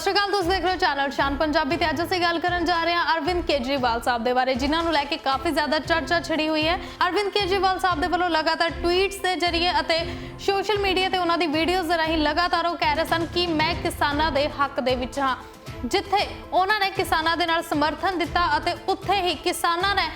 ਸਤਿ ਸ਼੍ਰੀ ਅਕਾਲ, ਤੁਸੀਂ ਦੇਖ ਰਹੇ ਹੋ ਚੈਨਲ ਸ਼ਾਨ ਪੰਜਾਬੀ ਤੇ ਅੱਜ ਅਸੀਂ ਗੱਲ ਕਰਨ ਜਾ ਰਹੇ ਹਾਂ ਅਰਵਿੰਦ ਕੇਜਰੀਵਾਲ ਸਾਹਿਬ ਦੇ ਬਾਰੇ, ਜਿਨ੍ਹਾਂ ਨੂੰ ਲੈ ਕੇ ਕਾਫੀ ਜ਼ਿਆਦਾ ਚਰਚਾ ਛਿੜੀ ਹੋਈ ਹੈ। ਅਰਵਿੰਦ ਕੇਜਰੀਵਾਲ ਸਾਹਿਬ ਦੇ ਵੱਲੋਂ ਲਗਾਤਾਰ ਟਵੀਟਸ ਦੇ ਜ਼ਰੀਏ ਅਤੇ ਸੋਸ਼ਲ ਮੀਡੀਆ ਤੇ ਉਹਨਾਂ ਦੀ ਵੀਡੀਓਜ਼ ਦੇ ਰਾਹੀਂ ਲਗਾਤਾਰ ਉਹ ਕਹਿ ਰਹੇ ਸਨ ਕਿ ਮੈਂ ਕਿਸਾਨਾਂ ਦੇ ਹੱਕ ਦੇ ਵਿੱਚ ਹਾਂ। ਜਿੱਥੇ ਉਹਨਾਂ ਨੇ ਕਿਸਾਨਾਂ ਦੇ ਨਾਲ ਸਮਰਥਨ ਦਿੱਤਾ ਅਤੇ ਉੱਥੇ ਹੀ ਕਿਸਾਨਾਂ ਨੇ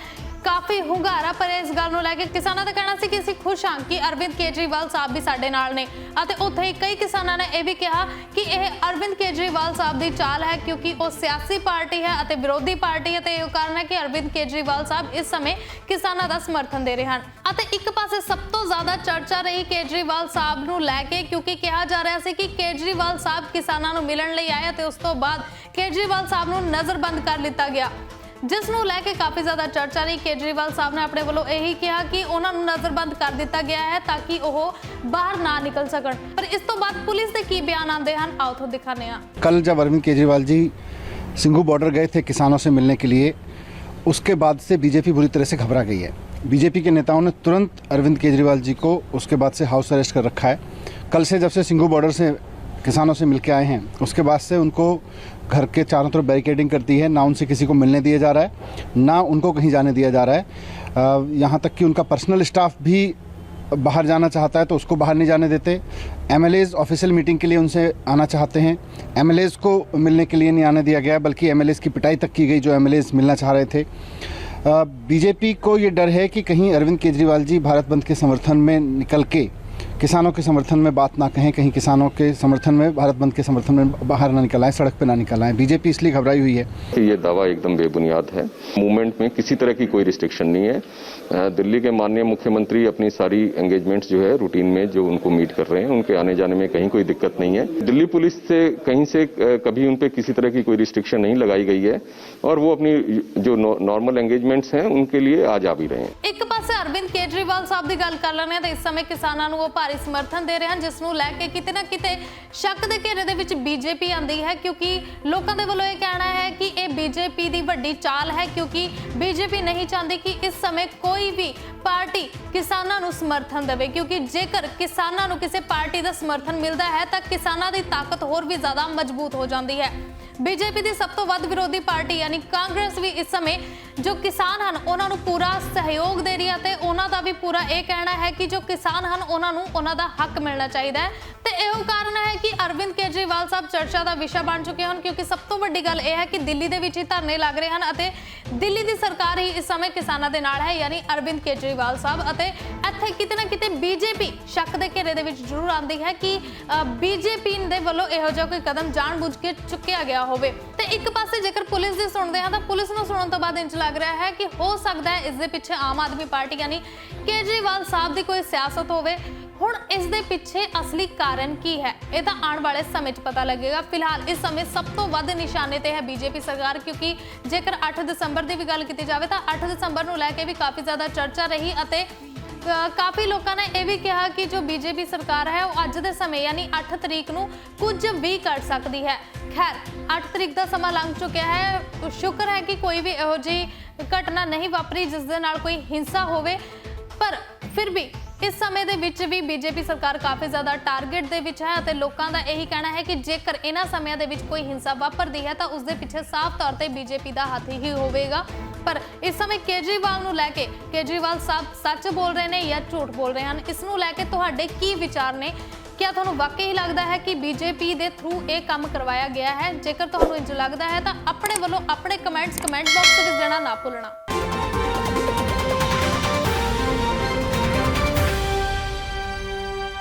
ਕਾਫੀ ਹੁੰਗਾਰਾ ਪਰ ਇਸ ਗੱਲ ਨੂੰ ਲੈ ਕੇ ਕਿਸਾਨਾਂ ਦਾ ਕਹਿਣਾ ਸੀ ਕਿ ਅਸੀਂ ਖੁਸ਼ ਹਾਂ ਕਿ ਅਰਵਿੰਦ ਕੇਜਰੀਵਾਲ ਸਾਹਿਬ ਵੀ ਸਾਡੇ ਨਾਲ ਨੇ ਅਤੇ ਉੱਥੇ ਹੀ ਕਈ ਕਿਸਾਨਾਂ ਨੇ ਇਹ ਵੀ ਕਿਹਾ ਕਿ ਇਹ ਅਰਵਿੰਦ ਕੇਜਰੀਵਾਲ ਸਾਹਿਬ ਦੀ ਚਾਲ ਹੈ ਕਿਉਂਕਿ ਉਹ ਸਿਆਸੀ ਪਾਰਟੀ ਹੈ ਅਤੇ ਵਿਰੋਧੀ ਪਾਰਟੀ ਹੈ ਤੇ ਇਹ ਕਾਰਨ ਹੈ ਕਿ ਅਰਵਿੰਦ ਕੇਜਰੀਵਾਲ ਸਾਹਿਬ ਇਸ ਸਮੇਂ ਕਿਸਾਨਾਂ ਦਾ ਸਮਰਥਨ ਦੇ ਰਹੇ ਹਨ। ਅਤੇ ਇੱਕ ਪਾਸੇ ਸਭ ਤੋਂ ਜ਼ਿਆਦਾ ਚਰਚਾ ਰਹੀ ਕੇਜਰੀਵਾਲ ਸਾਹਿਬ ਨੂੰ ਲੈ ਕੇ ਕਿਉਂਕਿ ਕਿਹਾ ਜਾ ਰਿਹਾ ਸੀ ਕਿ ਕੇਜਰੀਵਾਲ ਸਾਹਿਬ ਕਿਸਾਨਾਂ ਨੂੰ ਮਿਲਣ ਲਈ ਆਏ ਤੇ ਉਸ ਤੋਂ ਬਾਅਦ ਕੇਜਰੀਵਾਲ ਸਾਹਿਬ ਨੂੰ ਨਜ਼ਰਬੰਦ ਕਰ ਲਿੱਤਾ ਗਿਆ, ਜਿਸ ਨੂੰ ਲੈ ਕੇ ਕਾਫੀ ਜ਼ਿਆਦਾ ਚਰਚਾ ਰਹੀ। ਕੇਜਰੀਵਾਲ ਸਾਹਿਬ ਨੇ ਆਪਣੇ ਵੱਲੋਂ ਇਹੀ ਕਿਹਾ ਕਿ ਉਹਨਾਂ ਨੂੰ ਨਜ਼ਰਬੰਦ ਕਰ ਦਿੱਤਾ ਗਿਆ ਹੈ ਤਾਂ ਕਿ ਉਹ ਬਾਹਰ ਨਾ ਨਿਕਲ ਸਕਣ। ਪਰ ਇਸ ਤੋਂ ਬਾਅਦ ਪੁਲਿਸ ਦੇ ਕੀ ਬਿਆਨ ਆਉਂਦੇ ਹਨ, आओ तो दिखाने हैं। कल जब अरविंद केजरीवाल जी सिंघू बॉर्डर गए थे किसानों से मिलने के लिए, उसके बाद से बीजेपी बुरी तरह से घबरा गई है। बीजेपी के नेताओं ने तुरंत अरविंद केजरीवाल जी को उसके बाद से हाउस अरेस्ट कर रखा है। कल से जब से सिंघू बॉर्डर से किसानों से मिलके आए हैं उसके बाद से उनको घर के चारों तरफ बैरिकेडिंग करती है, ना उनसे किसी को मिलने दिया जा रहा है, ना उनको कहीं जाने दिया जा रहा है। यहाँ तक कि उनका पर्सनल स्टाफ भी बाहर जाना चाहता है तो उसको बाहर नहीं जाने देते। एमएलएज ऑफिशियल मीटिंग के लिए उनसे आना चाहते हैं, एमएलएज को मिलने के लिए नहीं आने दिया गया बल्कि एमएलएज की पिटाई तक की गई जो एमएलएज मिलना चाह रहे थे। बीजेपी को ये डर है कि कहीं अरविंद केजरीवाल जी भारत बंद के समर्थन में निकल के किसानों के समर्थन में बात ना कहें, कहीं किसानों के समर्थन में भारत बंद के समर्थन में बाहर ना निकल आए, सड़क पे ना निकल आए। बीजेपी इसलिए घबराई हुई है। ये दावा एकदम बेबुनियाद है। मूवमेंट में किसी तरह की कोई रिस्ट्रिक्शन नहीं है। दिल्ली के माननीय मुख्यमंत्री अपनी सारी एंगेजमेंट्स जो है रूटीन में जो उनको मीट कर रहे हैं, उनके आने जाने में कहीं कोई दिक्कत नहीं है। दिल्ली पुलिस से कहीं से कभी उन पर किसी तरह की कोई रिस्ट्रिक्शन नहीं लगाई गई है और वो अपनी जो नॉर्मल एंगेजमेंट्स हैं उनके लिए आ जा भी रहे हैं। ਇੱਕ ਪਾਸੇ ਅਰਵਿੰਦ ਕੇਜਰੀਵਾਲ ਸਾਹਿਬ ਦੀ ਗੱਲ ਕਰ ਲੈਣੇ ਤੇ ਇਸ ਸਮੇਂ ਕਿਸਾਨਾਂ ਨੂੰ ਉਹ ਭਾਰੀ ਸਮਰਥਨ ਦੇ ਰਹੇ ਹਨ, ਜਿਸ ਨੂੰ ਲੈ ਕੇ ਕਿਤੇ ਨਾ ਕਿਤੇ ਸ਼ੱਕ ਦੇ ਘੇਰੇ ਦੇ ਵਿੱਚ ਬੀਜੇਪੀ ਆਂਦੀ ਹੈ ਕਿਉਂਕਿ ਲੋਕਾਂ ਦੇ ਵੱਲੋਂ ਇਹ ਕਹਿਣਾ ਹੈ ਕਿ ਇਹ ਬੀਜੇਪੀ ਦੀ ਵੱਡੀ ਚਾਲ ਹੈ ਕਿਉਂਕਿ ਬੀਜੇਪੀ ਨਹੀਂ ਚਾਹੁੰਦੀ ਕਿ ਇਸ ਸਮੇਂ ਕੋਈ ਵੀ ਪਾਰਟੀ ਕਿਸਾਨਾਂ ਨੂੰ ਸਮਰਥਨ ਦੇਵੇ, ਕਿਉਂਕਿ ਜੇਕਰ ਕਿਸਾਨਾਂ ਨੂੰ ਕਿਸੇ ਪਾਰਟੀ ਦਾ ਸਮਰਥਨ ਮਿਲਦਾ ਹੈ ਤਾਂ ਕਿਸਾਨਾਂ ਦੀ ਤਾਕਤ ਹੋਰ ਵੀ ਜ਼ਿਆਦਾ ਮਜ਼ਬੂਤ ਹੋ ਜਾਂਦੀ ਹੈ। ਬੀਜੇਪੀ ਦੀ ਸਭ ਤੋਂ ਵੱਧ ਵਿਰੋਧੀ ਪਾਰਟੀ ਯਾਨੀ ਕਾਂਗਰਸ ਵੀ ਇਸ ਸਮੇਂ ਜੋ ਕਿਸਾਨ ਹਨ ਉਹਨਾਂ ਨੂੰ ਪੂਰਾ ਸਹਿਯੋਗ ਦੇ ਰਹੀ ਹੈ ਤੇ ਉਹਨਾਂ ਦਾ ਵੀ ਪੂਰਾ ਇਹ ਕਹਿਣਾ ਹੈ ਕਿ ਜੋ ਕਿਸਾਨ ਹਨ ਉਹਨਾਂ ਨੂੰ ਉਹਨਾਂ ਦਾ ਹੱਕ ਮਿਲਣਾ ਚਾਹੀਦਾ ਹੈ। ਤੇ ਇਹੋ ਕਾਰਨ ਹੈ ਕਿ ਅਰਵਿੰਦ ਕੇਜਰੀਵਾਲ ਸਾਹਿਬ ਚਰਚਾ ਦਾ ਵਿਸ਼ਾ ਬਣ ਚੁੱਕੇ ਹਨ ਕਿਉਂਕਿ ਸਭ ਤੋਂ ਵੱਡੀ ਗੱਲ ਇਹ ਹੈ ਕਿ ਦਿੱਲੀ ਦੇ ਵਿੱਚ ਹੀ ਧਰਨੇ ਲੱਗ ਰਹੇ ਹਨ ਅਤੇ ਦਿੱਲੀ ਦੀ ਸਰਕਾਰ ਹੀ ਇਸ ਸਮੇਂ ਕਿਸਾਨਾਂ ਦੇ ਨਾਲ ਹੈ ਯਾਨੀ ਅਰਵਿੰਦ ਕੇਜਰੀਵਾਲ ਸਾਹਿਬ। ਅਤੇ ਇੱਥੇ ਕਿਤੇ ਨਾ ਕਿਤੇ ਬੀਜੇਪੀ ਸ਼ੱਕ ਦੇ ਘੇਰੇ ਦੇ ਵਿੱਚ ਜ਼ਰੂਰ ਆਉਂਦੀ ਹੈ ਕਿ ਬੀਜੇਪੀ ਦੇ ਵੱਲੋਂ ਇਹੋ ਜਿਹਾ ਕੋਈ ਕਦਮ ਜਾਣਬੁੱਝ ਕੇ ਚੁੱਕਿਆ ਗਿਆ ਹੋਵੇ। ਤੇ ਇੱਕ ਪਾਸੇ ਜੇਕਰ ਪੁਲਿਸ ਦੀ ਸੁਣਦੇ ਹਾਂ ਤਾਂ ਪੁਲਿਸ ਨੂੰ ਸੁਣਨ ਤੋਂ ਬਾਅਦ ਇੰਜ ਲੱਗ ਰਿਹਾ ਹੈ ਕਿ ਹੋ ਸਕਦਾ ਹੈ ਇਸ ਦੇ ਪਿੱਛੇ ਆਮ ਆਦਮੀ ਪਾਰਟੀ ਯਾਨੀ ਕੇਜਰੀਵਾਲ ਸਾਹਿਬ ਦੀ ਕੋਈ ਸਿਆਸਤ ਹੋਵੇ। ਹੁਣ ਇਸ ਦੇ ਪਿੱਛੇ ਅਸਲੀ ਕਾਰਨ ਕੀ ਹੈ ਇਹ ਤਾਂ ਆਉਣ ਵਾਲੇ ਸਮੇਂ 'ਚ ਪਤਾ ਲੱਗੇਗਾ। ਫਿਲਹਾਲ ਇਸ ਸਮੇਂ ਸਭ ਤੋਂ ਵੱਧ ਨਿਸ਼ਾਨੇ ਤੇ ਹੈ ਬੀਜੇਪੀ ਸਰਕਾਰ ਕਿਉਂਕਿ ਜੇਕਰ 8 ਦਸੰਬਰ ਦੀ ਵੀ ਗੱਲ ਕੀਤੀ ਜਾਵੇ ਤਾਂ 8 ਦਸੰਬਰ ਨੂੰ ਲੈ ਕੇ ਵੀ ਕਾਫੀ ਜ਼ਿਆਦਾ ਚਰਚਾ ਰਹੀ ਅਤੇ ਕਾਫੀ ਲੋਕਾਂ ਨੇ ਇਹ ਵੀ ਕਿਹਾ ਕਿ ਜੋ ਬੀਜੇਪੀ ਸਰਕਾਰ ਹੈ ਉਹ ਅੱਜ ਦੇ ਸਮੇਂ ਯਾਨੀ 8 ਤਰੀਕ ਨੂੰ ਕੁਝ ਵੀ ਕਰ ਸਕਦੀ ਹੈ। ਖੈਰ 8 ਤਰੀਕ ਦਾ ਸਮਾਂ ਲੰਘ ਚੁੱਕਿਆ ਹੈ, ਸ਼ੁਕਰ ਹੈ ਕਿ ਕੋਈ ਵੀ ਇਹੋ ਜਿਹੀ ਘਟਨਾ ਨਹੀਂ ਵਾਪਰੀ ਜਿਸ ਦੇ ਨਾਲ ਕੋਈ ਹਿੰਸਾ ਹੋਵੇ, ਪਰ ਫਿਰ ਵੀ ਇਸ ਸਮੇਂ ਦੇ ਵਿੱਚ ਵੀ ਬੀਜੇਪੀ ਸਰਕਾਰ ਕਾਫੀ ਜ਼ਿਆਦਾ ਟਾਰਗੇਟ ਦੇ ਵਿੱਚ ਹੈ ਅਤੇ ਲੋਕਾਂ ਦਾ ਇਹੀ ਕਹਿਣਾ ਹੈ ਕਿ ਜੇਕਰ ਇਹਨਾਂ ਸਮਿਆਂ ਦੇ ਵਿੱਚ ਕੋਈ ਹਿੰਸਾ ਵਾਪਰਦੀ ਹੈ ਤਾਂ ਉਸ ਦੇ ਪਿੱਛੇ ਸਾਫ਼ ਤੌਰ ਤੇ ਬੀਜੇਪੀ ਦਾ ਹੱਥ ਹੀ ਹੋਵੇਗਾ। ਪਰ ਇਸ ਸਮੇਂ ਕੇਜਰੀਵਾਲ ਨੂੰ ਲੈ ਕੇ ਕੇਜਰੀਵਾਲ ਸਾਹਿਬ ਸੱਚ ਬੋਲ ਰਹੇ ਨੇ ਜਾਂ ਝੂਠ ਬੋਲ ਰਹੇ ਹਨ, ਇਸ ਨੂੰ ਲੈ ਕੇ ਤੁਹਾਡੇ ਕੀ ਵਿਚਾਰ ਨੇ? क्या ਤੁਹਾਨੂੰ ਵਾਕਈ ਲੱਗਦਾ ਹੈ ਕਿ ਬੀਜੇਪੀ ਦੇ ਥਰੂ ਇਹ ਕੰਮ ਕਰਵਾਇਆ ਗਿਆ ਹੈ? ਜੇਕਰ ਤੁਹਾਨੂੰ ਇੰਜ ਲੱਗਦਾ ਹੈ ਤਾਂ ਆਪਣੇ ਵੱਲੋਂ ਆਪਣੇ ਕਮੈਂਟ ਬਾਕਸ ਵਿੱਚ ਦੇਣਾ ਨਾ ਭੁੱਲਣਾ।